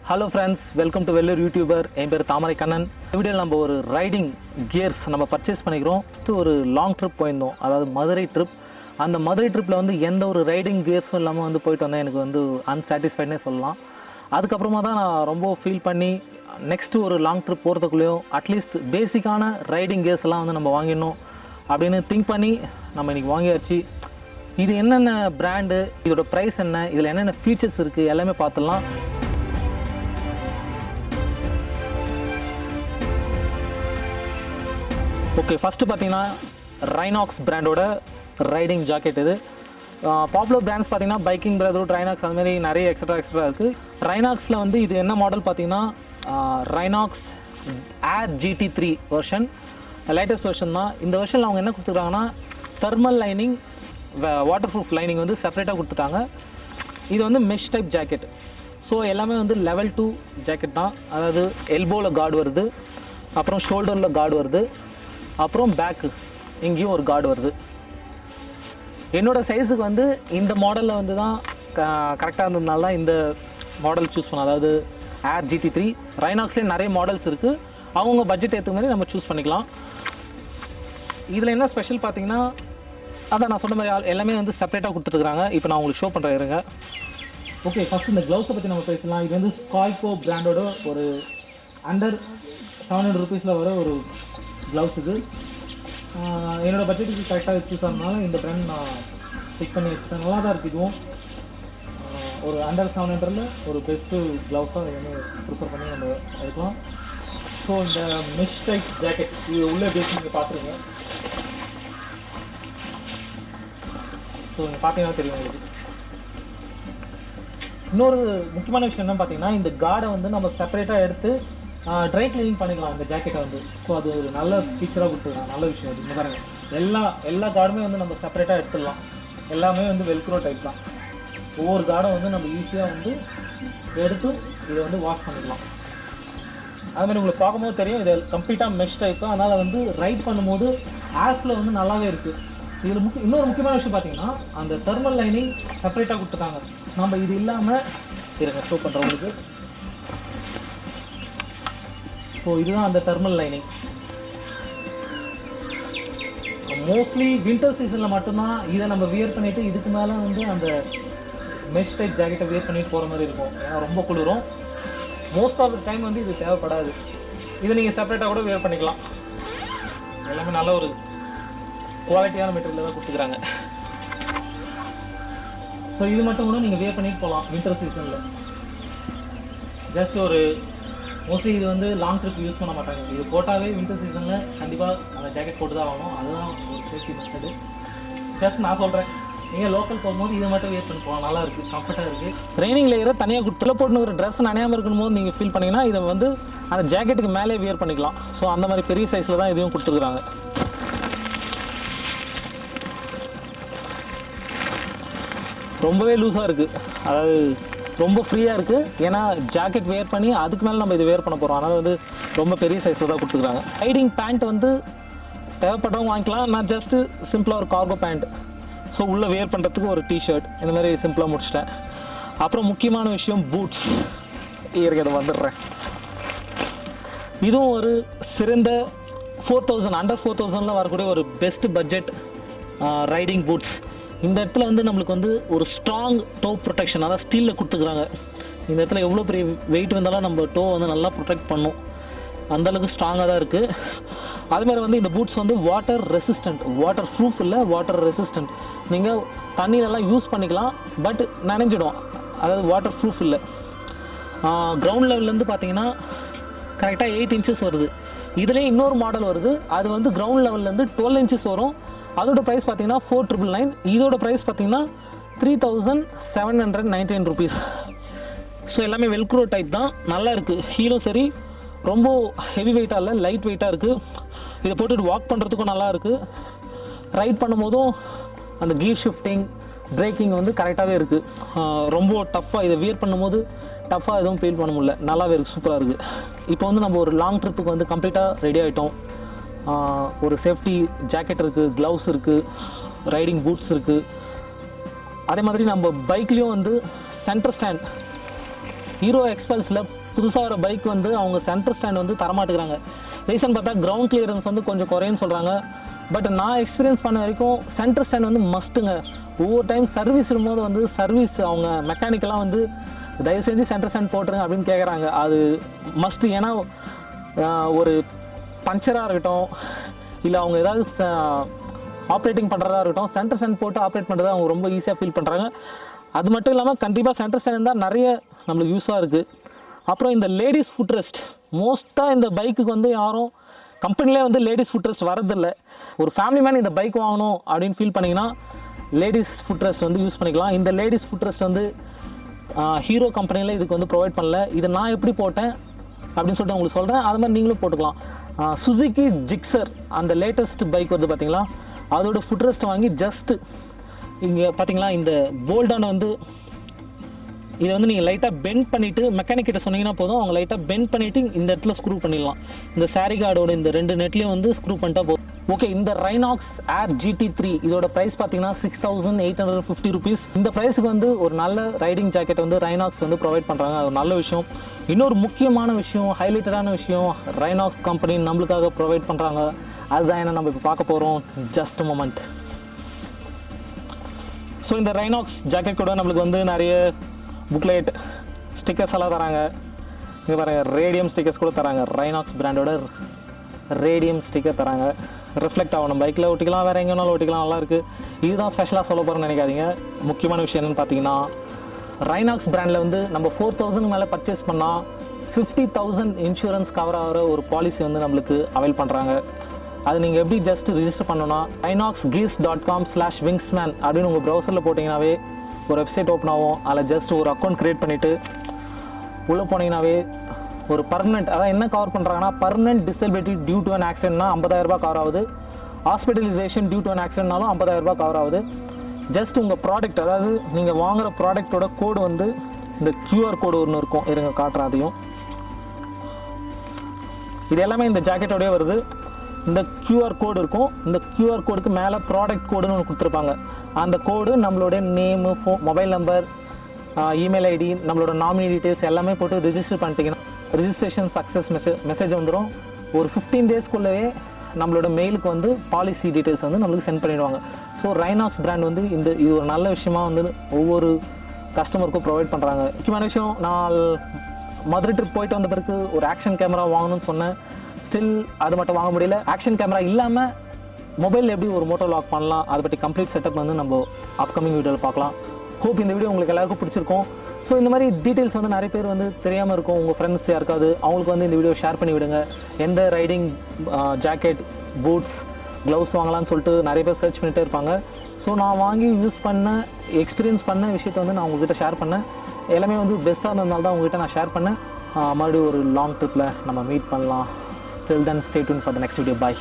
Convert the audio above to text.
Hello friends, welcome to Vellore YouTuber. என் பேர் தாமரை கண்ணன். இந்த வீடியோவில் நம்ம ஒரு ரைடிங் கியர்ஸ் நம்ம பர்ச்சேஸ் பண்ணிக்கிறோம். ஃபஸ்ட்டு ஒரு லாங் ட்ரிப் போயிருந்தோம், அதாவது மதுரை ட்ரிப். அந்த மதுரை ட்ரிப்பில் வந்து எந்த ஒரு ரைடிங் கியர்ஸும் இல்லாமல் வந்து போயிட்டு வந்தேன். எனக்கு வந்து அன்சாட்டிஸ்ஃபைட்னே சொல்லலாம். அதுக்கப்புறமா தான் நான் ரொம்ப ஃபீல் பண்ணி நெக்ஸ்ட்டு ஒரு லாங் ட்ரிப் போகிறதுக்குள்ளேயும் அட்லீஸ்ட் பேசிக்கான ரைடிங் கியர்ஸ் எல்லாம் வந்து நம்ம வாங்கிடணும் அப்படின்னு திங்க் பண்ணி நம்ம இன்றைக்கி வாங்கியாச்சு. இது என்னென்ன பிராண்டு, இதோட ப்ரைஸ் என்ன, இதில் என்னென்ன ஃபீச்சர்ஸ் இருக்குது எல்லாமே பார்த்துடலாம். ஓகே, ஃபஸ்ட்டு பார்த்தீங்கன்னா ரைனாக்ஸ் பிராண்டோட ரைடிங் ஜாக்கெட். இது பாப்புலர் பிராண்ட்ஸ் பார்த்தீங்கன்னா பைக்கிங் பிரதர்வுட், ரைனாக்ஸ், அந்த மாதிரி நிறைய எக்ஸ்ட்ரா இருக்குது. ரைனாக்ஸில் வந்து இது என்ன மாடல் பார்த்தீங்கன்னா ரைனாக்ஸ் ஏர் GT3 வெர்ஷன், லேட்டஸ்ட் வெர்ஷன் தான். இந்த வெர்ஷனில் அவங்க என்ன கொடுத்துருக்காங்கன்னா thermal lining, water proof lining வந்து செப்பரேட்டாக கொடுத்துட்டாங்க. இது வந்து மெஷ் டைப் ஜாக்கெட். ஸோ எல்லாமே வந்து லெவல் 2 ஜாக்கெட் தான். அதாவது எல்போவில் கார்டு வருது, அப்புறம் ஷோல்டரில் கார்டு வருது, அப்புறம் பேக்கு இங்கேயும் ஒரு கார்டு வருது. என்னோடய சைஸுக்கு வந்து இந்த மாடலில் வந்து தான் கரெக்டாக இருந்ததுனால தான் இந்த மாடல் சூஸ் பண்ணேன். அதாவது ஏர் GT3. ரைனாக்ஸ்லேயே நிறைய மாடல்ஸ் இருக்குது, அவங்க பட்ஜெட் ஏற்ற மாதிரி நம்ம சூஸ் பண்ணிக்கலாம். இதில் என்ன ஸ்பெஷல் பார்த்தீங்கன்னா, அதான் நான் சொன்ன மாதிரி எல்லாமே வந்து செப்பரேட்டாக கொடுத்துருக்குறாங்க. இப்போ நான் உங்களுக்கு ஷோ பண்ணுறேன் இருங்க. ஓகே, ஃபஸ்ட் இந்த க்ளவுஸை பற்றி நம்ம பேசலாம். இது வந்து ஸ்காய்கோ பிராண்டோட ஒரு அண்டர் 700 ருபீஸில் வர ஒரு க்ளவுஸ். இது என்னோடய பட்ஜெட்டுக்கு கரெக்டாக சூஸ் ஆனதுனால இந்த பிராண்ட் நான் பிக் பண்ணி வச்சுட்டேன். நல்லா தான் இருக்குது. இதுவும் ஒரு அண்டர் 700ல் ஒரு பெஸ்ட்டு க்ளவுஸாக இது வந்து ப்ரிஃபர் பண்ணி நம்ம எடுக்கலாம். ஸோ இந்த மெஷ் டைப் ஜாக்கெட் இது உள்ளே பேசி நீங்கள் பார்த்துருங்க. ஸோ நீங்கள் பார்த்தீங்கன்னா தெரியும் உங்களுக்கு. இன்னொரு முக்கியமான விஷயம் என்ன பார்த்தீங்கன்னா, இந்த கார்டை வந்து நம்ம செப்பரேட்டாக எடுத்து ட்ரை கிளீனிங் பண்ணிக்கலாம் இந்த ஜாக்கெட்டை வந்து. ஸோ அது ஒரு நல்ல ஃபீச்சராக கொடுத்துருக்காங்க, நல்ல விஷயம் அது. இந்த பாருங்கள், எல்லா கார்டுமே வந்து நம்ம செப்பரேட்டாக எடுத்துடலாம். எல்லாமே வந்து வெல்க்ரோ டைப் தான். ஒவ்வொரு கார்டும் வந்து நம்ம ஈஸியாக வந்து எடுத்து இதை வந்து வாஷ் பண்ணிக்கலாம். அதுமாதிரி உங்களுக்கு பார்க்கும்போது தெரியும், இது கம்ப்ளீட்டாக மெஷ் டைப் தான். அதனால் வந்து ரைட் பண்ணும்போது ஆஸில் வந்து நல்லாவே இருக்குது. இதில் இன்னொரு முக்கியமான விஷயம் பார்த்தீங்கன்னா, அந்த தெர்மல் லைனிங் செப்பரேட்டாக கொடுத்துருக்காங்க. நம்ம இது இல்லாமல் இருங்க ஷோ பண்ணுறவங்களுக்கு. ஸோ இதுதான் அந்த தெர்மல் லைனிங். மோஸ்ட்லி வின்டர் சீசனில் மட்டும்தான் இதை நம்ம வியர் பண்ணிவிட்டு இதுக்கு மேலே வந்து அந்த மெஷ் டைப் ஜாக்கெட்டை வியர் பண்ணிட்டு போகிற மாதிரி இருக்கும். ஏன்னா ரொம்ப குளிரும். மோஸ்ட் ஆஃப் த டைம் வந்து இது தேவைப்படாது. இதை நீங்கள் செப்பரேட்டாக கூட வியர் பண்ணிக்கலாம். எல்லாமே நல்ல ஒரு குவாலிட்டியான மெட்டீரியல் தான் கொடுத்துக்கிறாங்க. ஸோ இது மட்டும் கூட நீங்கள் வியர் பண்ணிட்டு போகலாம் வின்டர் சீசனில். ஜஸ்ட் ஒரு மோஸ்ட்லி இது வந்து லாங் ட்ரிப் யூஸ் பண்ண மாட்டாங்க. இது போட்டாவே வின்டர் சீசனில் கண்டிப்பாக அந்த ஜாக்கெட் போட்டு தான் ஆகணும். அதுதான் ஒரு சேஃப்டி மெத்தடு. ஜஸ்ட் நான் சொல்கிறேன், நீங்கள் லோக்கல் போகும்போது இதை மட்டும் வியர் பண்ணி போகலாம். நல்லா இருக்குது, கம்ஃபர்ட்டாக இருக்குது. ட்ரைனிங் லேயரை தனியாக கொடுத்துல போட்டுங்கிற ட்ரெஸ் நனையாமல் இருக்கணும் நீங்கள் ஃபீல் பண்ணிங்கன்னா இதை வந்து அந்த ஜாக்கெட்டுக்கு மேலே வியர் பண்ணிக்கலாம். ஸோ அந்த மாதிரி பெரிய சைஸில் தான் இதையும் கொடுத்துருக்குறாங்க. ரொம்பவே லூஸாக இருக்குது, அதாவது ரொம்ப ஃப்ரீயாக இருக்குது. ஏன்னா ஜாக்கெட் வேர் பண்ணி அதுக்கு மேலே நம்ம இது வேர் பண்ண போகிறோம். அதனால் வந்து ரொம்ப பெரிய சைஸில் தான் கொடுத்துருக்காங்க. ரைடிங் பேண்ட் வந்து தேவைப்பட்டவங்க வாங்கிக்கலாம். நான் ஜஸ்ட்டு சிம்பிளாக ஒரு கார்கோ பேண்ட், ஸோ உள்ளே வேர் பண்ணுறதுக்கு ஒரு டிஷர்ட், இந்த மாதிரி சிம்பிளாக முடிச்சிட்டேன். அப்புறம் முக்கியமான விஷயம் பூட்ஸ். இதை வந்துடுறேன். இதுவும் ஒரு சிறந்த 4000 அண்டர் 4000ல் வரக்கூடிய ஒரு பெஸ்ட் பட்ஜெட் ரைடிங் பூட்ஸ். இந்த இடத்துல வந்து நம்மளுக்கு வந்து ஒரு ஸ்ட்ராங் டோ ப்ரொடெக்ஷன், அதாவது ஸ்டீலில் கொடுத்துக்கிறாங்க. இந்த இடத்துல எவ்வளோ பெரிய வெயிட் வந்தாலும் நம்ம டோ வந்து நல்லா ப்ரொடெக்ட் பண்ணும். அந்தளவுக்கு ஸ்ட்ராங்காக தான் இருக்குது. அதுமாதிரி வந்து இந்த பூட்ஸ் வந்து வாட்டர் ரெசிஸ்டண்ட், வாட்டர் ப்ரூஃப் இல்லை, வாட்டர் ரெசிஸ்டண்ட். நீங்கள் தண்ணியிலலாம் யூஸ் பண்ணிக்கலாம், பட் நனைஞ்சிடும். அதாவது வாட்டர் ப்ரூஃப் இல்லை. கிரவுண்ட் லெவல்லேருந்து பார்த்தீங்கன்னா கரெக்டாக 8 inches வருது. இதுலேயே இன்னொரு மாடல் வருது, அது வந்து கிரவுண்ட் லெவல்லேருந்து 12 inches வரும். அதோட ப்ரைஸ் பார்த்தீங்கன்னா 4999. இதோட ப்ரைஸ் பார்த்தீங்கன்னா 3799 ருபீஸ். ஸோ எல்லாமே வெல்க்ரோ டைப் தான், நல்லா இருக்குது. ஹீலும் சரி ரொம்ப ஹெவி வெயிட்டாக இல்லை, லைட் வெயிட்டாக இருக்குது. இதை போட்டுட்டு வாக் பண்ணுறதுக்கும் நல்லா இருக்குது. ரைட் பண்ணும்போதும் அந்த கீர் ஷிஃப்டிங், பிரேக்கிங் வந்து கரெக்டாகவே இருக்குது. ரொம்ப டஃப்பாக இதை வியர் பண்ணும்போது டஃப்பாக எதுவும் ஃபீல் பண்ண முடியல, நல்லாவே இருக்குது, சூப்பராக இருக்குது. இப்போ வந்து நம்ம ஒரு லாங் ட்ரிப்புக்கு வந்து கம்ப்ளீட்டாக ரெடி ஆகிட்டோம். ஒரு சேஃப்டி ஜாக்கெட் இருக்குது, க்ளவுஸ் இருக்குது, ரைடிங் பூட்ஸ் இருக்குது. அதே மாதிரி நம்ம பைக்லேயும் வந்து சென்டர் ஸ்டாண்ட் ஹீரோ எக்ஸ்பல்ஸில் புதுசாக வர பைக் வந்து அவங்க சென்டர் ஸ்டாண்ட் வந்து தரமாட்டுக்கிறாங்க. ரீசன் பார்த்தா கிரவுண்ட் கிளியரன்ஸ் வந்து கொஞ்சம் குறையுன்னு சொல்கிறாங்க. பட் நான் எக்ஸ்பீரியன்ஸ் பண்ண வரைக்கும் சென்டர் ஸ்டாண்ட் வந்து மஸ்ட்டுங்க. ஒவ்வொரு டைம் சர்வீஸ் இடும்போது வந்து சர்வீஸ் அவங்க மெக்கானிக்கெல்லாம் வந்து தயவு செஞ்சு சென்டர் ஸ்டாண்ட் போட்டுருங்க அப்படின்னு கேட்குறாங்க. அது மஸ்ட்டு. ஏன்னா ஒரு பஞ்சராக இருக்கட்டும் இல்லை அவங்க ஏதாவது ஆப்ரேட்டிங் பண்ணுறதா இருக்கட்டும், சென்டர் ஸ்டாண்ட் போட்டு ஆப்ரேட் பண்ணுறதை அவங்க ரொம்ப ஈஸியாக ஃபீல் பண்ணுறாங்க. அது மட்டும் இல்லாமல் கண்டிப்பாக சென்டர் ஸ்டாண்ட் தான் நிறைய நம்மளுக்கு யூஸாக இருக்குது. அப்புறம் இந்த லேடிஸ் ஃபுட் ரெஸ்ட், மோஸ்ட்டாக இந்த பைக்குக்கு வந்து யாரும் கம்பெனிலே வந்து லேடிஸ் ஃபுட் ரெஸ்ட் வரதில்லை. ஒரு ஃபேமிலி மேன் இந்த பைக் வாங்கணும் அப்படின்னு ஃபீல் பண்ணிங்கன்னா லேடிஸ் ஃபுட் ரெஸ்ட் வந்து யூஸ் பண்ணிக்கலாம். இந்த லேடிஸ் ஃபுட் ரெஸ்ட் வந்து ஹீரோ கம்பெனியில் இதுக்கு வந்து ப்ரொவைட் பண்ணல. இதை நான் எப்படி போட்டேன் அப்படின்னு சொல்லிட்டு உங்களுக்கு சொல்கிறேன். அது மாதிரி நீங்களும் போட்டுக்கலாம். சுசுகி ஜிக்ஸர் அந்த லேட்டஸ்ட் பைக் வந்து பார்த்தீங்களா, அதோட ஃபுட் ரெஸ்ட் வாங்கி ஜஸ்ட்டு இங்கே பார்த்தீங்களா இந்த போல்டான வந்து இதை வந்து நீங்கள் லைட்டாக பெண்ட் பண்ணிவிட்டு மெக்கானிக் கிட்ட சொன்னீங்கன்னா போதும், அவங்க லைட்டாக பெண்ட் பண்ணிவிட்டு இந்த இடத்துல ஸ்க்ரூ பண்ணிடலாம். இந்த சாரி கார்டோட இந்த 2 நெட்லேயும் வந்து ஸ்க்ரூ பண்ணிட்டா போதும். ஓகே, இந்த ரைனாக்ஸ் ஏர் GT3 இதோட ப்ரைஸ் பார்த்தீங்கன்னா 6,850 rupees. இந்த ப்ரைஸுக்கு வந்து ஒரு நல்ல ரைடிங் ஜாக்கெட் வந்து ரைனாக்ஸ் வந்து ப்ரொவைட் பண்ணுறாங்க. அது ஒரு நல்ல விஷயம். இன்னொரு முக்கியமான விஷயம், ஹைலைட்டடான விஷயம், ரைனாக்ஸ் கம்பெனி நம்மளுக்காக ப்ரொவைட் பண்ணுறாங்க. அதுதான் என்ன நம்ம இப்போ பார்க்க போகிறோம். Just moment. ஸோ இந்த ரைனாக்ஸ் ஜாக்கெட் கூட நம்மளுக்கு வந்து நிறைய புக்லெட் ஸ்டிக்கர்ஸ் எல்லாம் தராங்க. இங்கே பாருங்கள், ரேடியம் ஸ்டிக்கர்ஸ் கூட தராங்க. ரைனாக்ஸ் பிராண்டோட ரேடியம் ஸ்டிக்கர் தராங்க. ரிஃப்ளெக்ட் ஆகணும், பைக்கில் ஒட்டிக்கலாம், வேறு எங்கேனாலும் ஒட்டிக்கலாம், நல்லாயிருக்கு. இதுதான் ஸ்பெஷலாக சொல்ல போகிறேன்னு நினைக்காதீங்க. முக்கியமான விஷயம் என்னென்னு பார்த்தீங்கன்னா, ரைனாக்ஸ் பிராண்டில் வந்து நம்ம 4,000 மேலே பர்ச்சேஸ் பண்ணால் 50,000 இன்சூரன்ஸ் கவர் ஆகிற ஒரு பாலிசி வந்து நம்மளுக்கு அவைல் பண்ணுறாங்க. அது நீங்கள் எப்படி ஜஸ்ட் ரிஜிஸ்டர் பண்ணணும்னா rinoxgears.com/wingsman அப்படின்னு உங்கள் ப்ரௌசரில் போட்டிங்கனாவே ஒரு வெப்சைட் ஓப்பன் ஆகும். அதில் ஜஸ்ட் ஒரு அக்கௌண்ட் க்ரியேட் பண்ணிவிட்டு உள்ளே போனீங்கன்னாவே ஒரு பர்மனெண்ட், அதாவது என்ன கவர் பண்ணுறாங்கன்னா, permanent disability due to an ஆக்சிடென்ட்னா 50,000 ரூபாய் கவர் ஆகுது. ஹாஸ்பிட்டலைசேஷன் டியூ டு அன் ஆக்சிடென்ட்னாலும் 50,000 ரூபாய் கவர் ஆகுது. ஜஸ்ட் உங்கள் ப்ராடக்ட், அதாவது நீங்கள் வாங்குகிற ப்ராடக்டோட கோடு வந்து இந்த QR கோடு ஒன்று இருக்கும். இருங்க காட்டுறேன் அதையும். இது எல்லாமே இந்த ஜாக்கெட்டோடய வருது. இந்த QR கோடு இருக்கும். இந்த QR கோடுக்கு மேலே ப்ராடக்ட் கோடுன்னு ஒன்று கொடுத்துருப்பாங்க. அந்த கோடு நம்மளோட name, mobile number, email ID, நம்மளோட நாமினி டீட்டெயில்ஸ் எல்லாமே போட்டு ரிஜிஸ்டர் பண்ணிட்டீங்கன்னா ரிஜிஸ்ட்ரேஷன் சக்ஸஸ் மெசேஜ் வந்துடும். ஒரு 15 டேஸ்க்குள்ளவே நம்மளோட மெயிலுக்கு வந்து பாலிசி டீட்டெயில்ஸ் வந்து நம்மளுக்கு சென்ட் பண்ணிடுவாங்க. ஸோ ரைனாக்ஸ் பிராண்ட் வந்து இது ஒரு நல்ல விஷயமா வந்து ஒவ்வொரு கஸ்டமருக்கும் ப்ரொவைட் பண்ணுறாங்க. முக்கியமான விஷயம், நான் மதுரை ட்ரிப் போயிட்டு வந்த பிறகு ஒரு ஆக்ஷன் கேமரா வாங்கணும்னு சொன்னேன். ஸ்டில் அது மட்டும் வாங்க முடியல. ஆக்ஷன் கேமரா இல்லாமல் மொபைலில் எப்படி ஒரு மோட்டோ லாக் பண்ணலாம், அதை பற்றி கம்ப்ளீட் செட்டப் வந்து நம்ம அப்கமிங் வீடியோவில் பார்க்கலாம். ஹோப் இந்த வீடியோ உங்களுக்கு எல்லாருக்கும் பிடிச்சிருக்கும். ஸோ இந்த மாதிரி டீட்டெயில்ஸ் வந்து நிறைய பேர் வந்து தெரியாமல் இருக்கும். உங்கள் ஃப்ரெண்ட்ஸ் யாருக்காவது அவங்களுக்கு வந்து இந்த வீடியோ ஷேர் பண்ணி விடுங்க. எந்த ரைடிங் ஜாக்கெட், பூட்ஸ், க்ளவுஸ் வாங்கலாம்னு சொல்லிட்டு நிறைய பேர் சர்ச் பண்ணிகிட்டே இருப்பாங்க. ஸோ நான் வாங்கி யூஸ் பண்ண, எக்ஸ்பீரியன்ஸ் பண்ண விஷயத்தை வந்து நான் உங்கள்கிட்ட ஷேர் பண்ணேன். எல்லாமே வந்து பெஸ்ட்டாக இருந்ததுனால தான் உங்கள்கிட்ட நான் ஷேர் பண்ணேன். மறுபடியும் ஒரு லாங் ட்ரிப்பில் நம்ம மீட் பண்ணலாம். Still then, stay tuned for the next video. Bye.